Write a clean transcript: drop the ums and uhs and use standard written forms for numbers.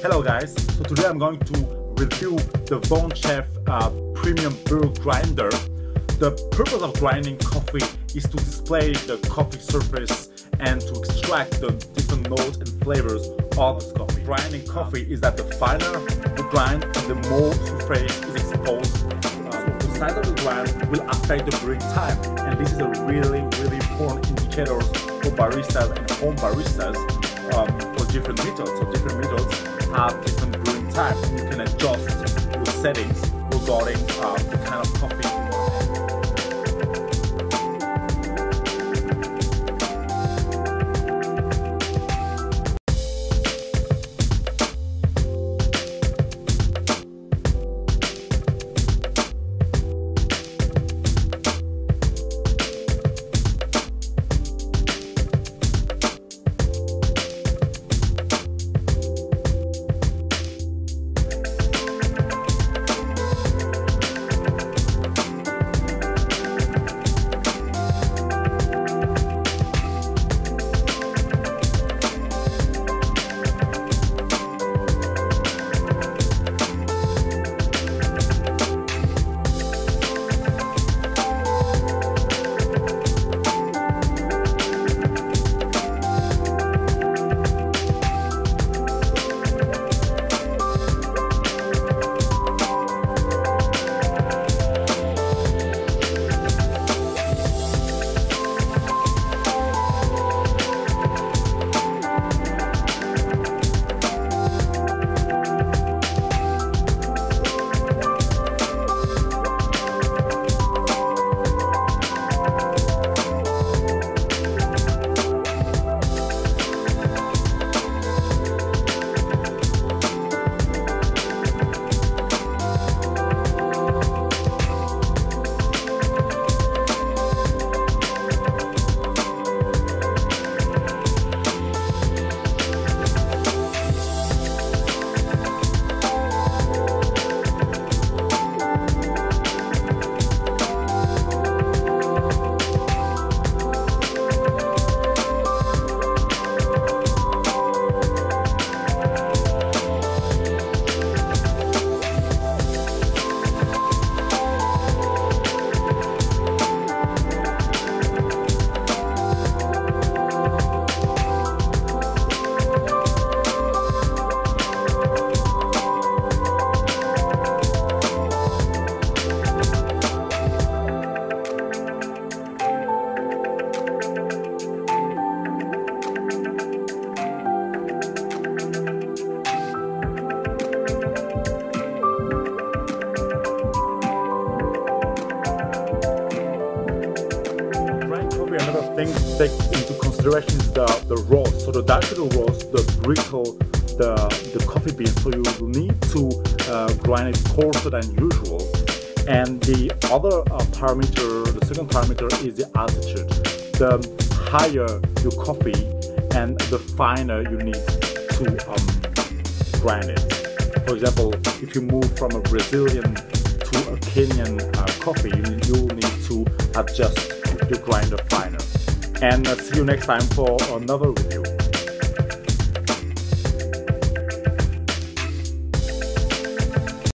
Hello guys, so today I'm going to review the VonShef Premium Burr Grinder. The purpose of grinding coffee is to display the coffee surface and to extract the different notes and flavors of this coffee. Grinding coffee is that the finer the grind and the more surface is exposed. The size of the grind will affect the brewing time, and this is a really important indicator for baristas and home baristas for different methods. So different methods have different brewing time. You can adjust your settings regarding the kind of coffee you want. Another thing to take into consideration is the roast. So the darker the roast, the brittle the coffee bean. So you will need to grind it coarser than usual. And the other parameter, the second parameter, is the altitude. The higher your coffee and the finer you need to grind it. For example, if you move from a Brazilian to a Kenyan coffee, you will need to adjust your grinder finer. And see you next time for another review.